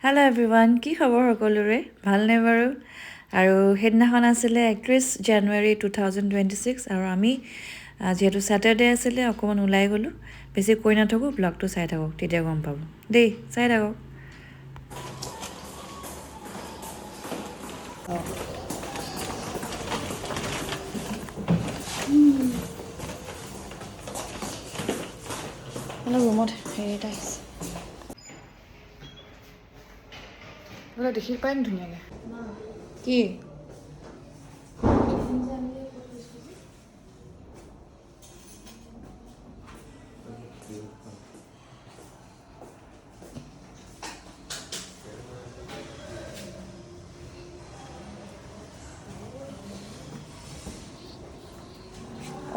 Hello' everyone, কি খবৰ সকলোৰে? ভালনে বাৰু? আৰু সেইদিনাখন আছিলে 31 জানুৱাৰী 2026 আৰু আমি যিহেতু ছেটাৰডে আছিলে অকণমান ওলাই গ'লোঁ। বেছি কৈ নাথাকোঁ, ব্লগটো চাই থাকক, তেতিয়া গম পাব দেই, চাই থাকক। ৰুমত হেৰি এটা আহিছে, দেখি পায় নি ধুনীয়াকৈ? কি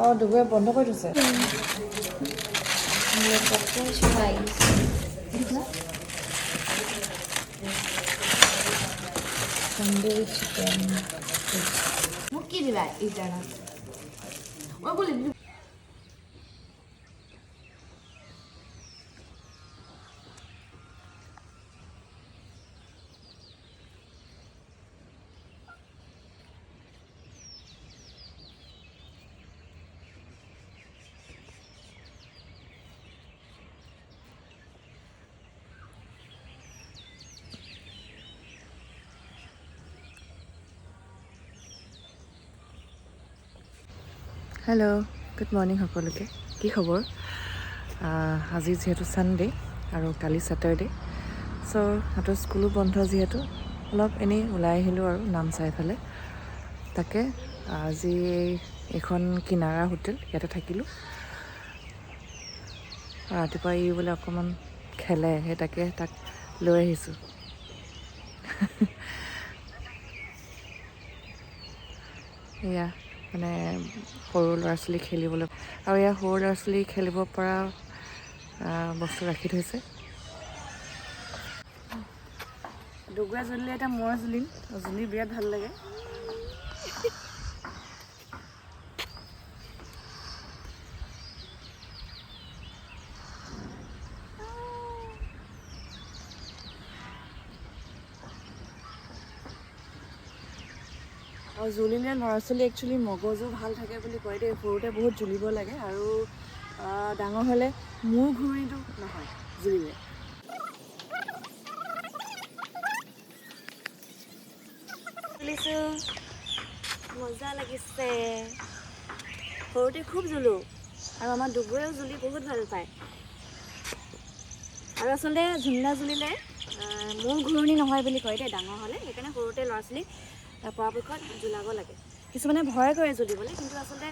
অঁ দুবৰীয়া বন্ধ কৰি থৈছে। তন্দুৰী চিকেন মোক কি দিবা ইণ্টাৰনেট মই বলি হেল্ল' গুড মৰ্ণিং সকলোকে। কি খবৰ? আজি যিহেতু ছানডে' আৰু কালি ছেটাৰডে', চ' সিহঁতৰ স্কুলো বন্ধ যিহেতু অলপ এনেই ওলাই আহিলোঁ আৰু নামচাইফালে। তাকে আজি এইখন কিনাৰা হোটেল, ইয়াতে থাকিলোঁ। ৰাতিপুৱা ই বোলে অকণমান খেলে, সেই তাকে তাক লৈ আহিছোঁ। এয়া মানে সৰু ল'ৰা ছোৱালী খেলিবলৈ, আৰু এয়া সৰু ল'ৰা ছোৱালী খেলিব পৰা বস্তু ৰাখি থৈছে। ডুগুৰা জ্বলিলে এতিয়া মই জ্বলিম, জ্বলি বিৰাট ভাল লাগে। আৰু জ্বলিলে ল'ৰা ছোৱালী একচুৱেলি মগজু ভাল থাকে বুলি কয় দেই। সৰুতে বহুত জ্বলিব লাগে, আৰু ডাঙৰ হ'লে মূৰ ঘূৰণিটো নহয় জ্বলিলে। জ্বলিছোঁ, মজা লাগিছে। সৰুতে খুব জ্বলোঁ, আৰু আমাৰ ডুগুৰেও জ্বলি বহুত ভাল পায়। আৰু আচলতে ঝুলনা জ্বলিলে মূৰ ঘূৰণি নহয় বুলি কয় দেই ডাঙৰ হ'লে। সেইকাৰণে সৰুতে ল'ৰা ছোৱালীক পৰাপক্ষত জ্বলাব লাগে। কিছুমানে ভয় কৰে জ্বলিবলৈ, কিন্তু আচলতে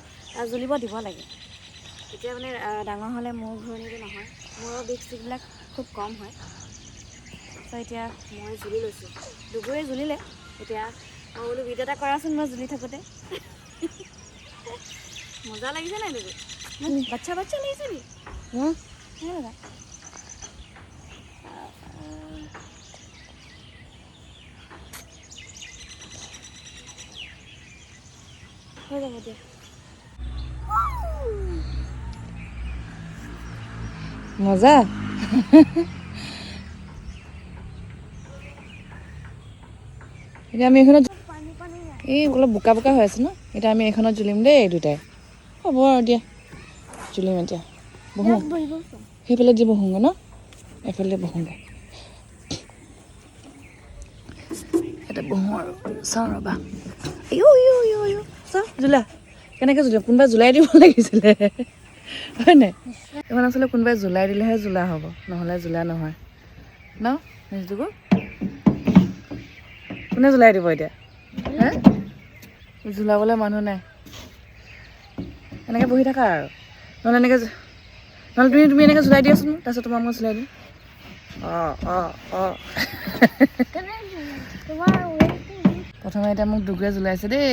জ্বলিব দিব লাগে। তেতিয়া মানে ডাঙৰ হ'লে মূৰ ঘূৰণিটো নহয়, মূৰৰ বিষ চিষবিলাক খুব কম হয়। চ' এতিয়া মই জ্বলি লৈছোঁ, ডুগুৰে জ্বলিলে। এতিয়া মই বোলো ভিডিঅ' এটা কৰাচোন, মই জ্বলি থাকোঁতে। মজা লাগিছে নাই ডুগু? বাচ্চা বাচ্চা লাগিছে নি? লগা হৈ যাব দিয়া। মজা। এতিয়া আমি এইখনত এই অলপ বোকা বোকা হৈ আছে ন, এতিয়া আমি এইখনত জ্বলিম দেই দুটাই। হ'ব আৰু দিয়া, জ্বলিম এতিয়া। বহোঁ সেইফালে দি বহোঁগৈ ন, এইফালে বহোঁগৈ। ইয়াতে বহোঁ আৰু চাওঁ ৰ'বা। চাওঁ জ্বলা কেনেকৈ জ্বলিব, কোনোবাই জ্বলাই দিব লাগিছিলে হয় নাই? এইখন আচলতে কোনোবাই জ্বলাই দিলেহে জ্বলা হ'ব, নহ'লে জ্বলা নহয় ন। নিজুকো কোনে জ্বলাই দিব এতিয়া? হে জ্বলাবলৈ মানুহ নাই। এনেকৈ বহি থাকা আৰু, নহ'লে এনেকৈ, নহ'লে তুমি এনেকৈ জ্বলাই দিয়াচোন, তাৰপিছত তোমাক মই জ্বলাই দিম। প্ৰথমে এতিয়া মোক ডুগুৰে জ্বলাইছে দেই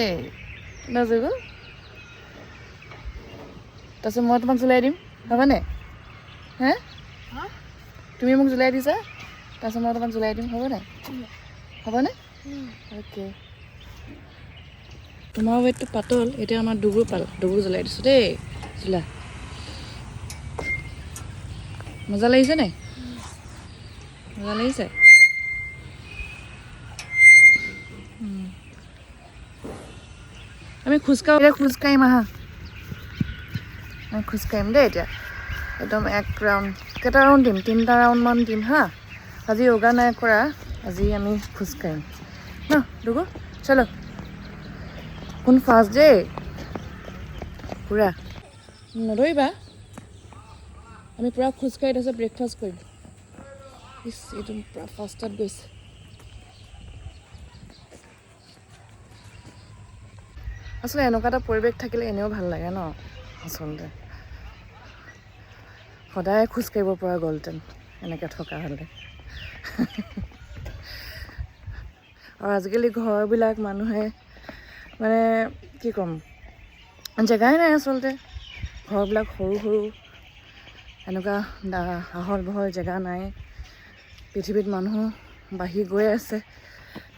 নজুগো, তাৰপিছত মই তোমাক জ্বলাই দিম, হ'বনে? হে তুমি মোক জ্বলাই দিছা, তাৰপিছত মই তোমাক জ্বলাই দিম, হ'বনে? হ'বনে? অ'কে। তোমাৰ ৱেটটো পাতল, এতিয়া আমাৰ ডুগুৰ পাল, ডুগুৰ জ্বলাই দিছোঁ দেই। জ্বলা মজা লাগিছে নাই? মজা লাগিছে। আমি খোজকাঢ়িম আহা আমি খোজকাঢ়িম দেই এতিয়া একদম এক ৰাউণ্ড কেইটা ৰাউণ্ড দিম 3টা ৰাউণ্ডমান দিম হা আজি য়োগা নাই কৰা আজি আমি খোজকাঢ়িম ন দুগো চলো কোন ফাৰ্ষ্ট দেই পূৰা নদৌৰিবা আমি পূৰা খোজকাঢ়ি তাৰপিছত ব্ৰেকফাষ্ট কৰিম ইছ এইটো পূৰা ফাৰ্ষ্টত গৈছে আচলতে এনেকুৱা এটা পৰিৱেশ থাকিলে এনেও ভাল লাগে ন আচলতে সদায় খোজকাঢ়িব পৰা গ'লহেঁতেন এনেকৈ থকা হ'লে আৰু আজিকালি ঘৰবিলাক মানুহে মানে কি ক'ম জেগাই নাই আচলতে ঘৰবিলাক সৰু সৰু এনেকুৱা আহল বহল জেগা নাই পৃথিৱীত মানুহ বাঢ়ি গৈ আছে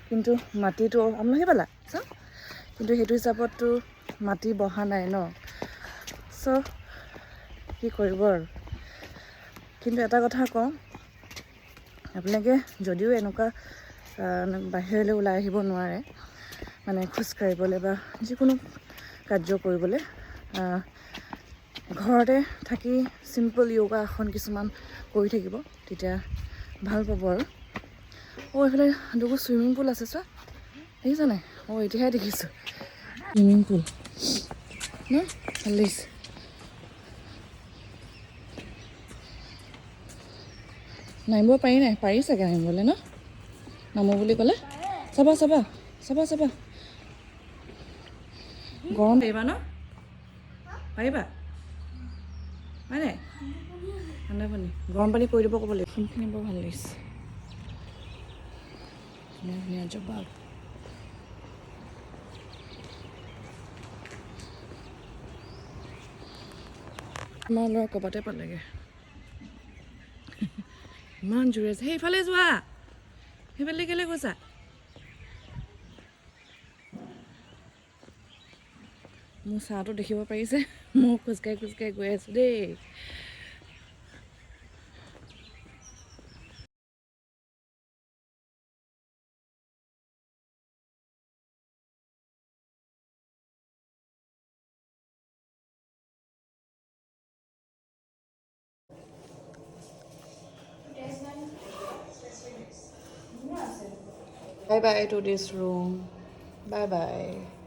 কিন্তু মাটিটো আপোনালোকে পালা চাওক কিন্তু সেইটো হিচাপততো মাটি বহা নাই ন চ' কি কৰিব আৰু কিন্তু এটা কথা কওঁ আপোনালোকে যদিও এনেকুৱা বাহিৰলৈ ওলাই আহিব নোৱাৰে মানে খোজকাঢ়িবলৈ বা যিকোনো কাৰ্য কৰিবলৈ ঘৰতে থাকি চিম্পল য়োগা আসন কিছুমান কৰি থাকিব তেতিয়া ভাল পাব আৰু এইফালে দুগো চুইমিং পুল আছে চোৱা দেখিছা নাই এতিয়াহে দেখিছোঁ চুইমিং পুল ন ভাল লাগিছে নামিব পাৰি নাই পাৰি চাগে নামিবলৈ ন নামো বুলি ক'লে চাবা গৰম পাৰিবা ন পাৰিবা হয় নাই ঠাণ্ডা পানী গৰম পানী কৰি দিব ক'ব লাগিব ফুলখিনি বৰ ভাল লাগিছে ধুনীয়া ধুনীয়া জবা আমাৰ ল'ৰা ক'ৰবাতে পালেগে ইমান জোৰে আছে সেইফালে যোৱা সেইফালে কেলৈ গৈছা মোৰ চাহটো দেখিব পাৰিছে মই খোজকাঢ়ি গৈ আছোঁ দেই Bye bye to this room. Bye bye.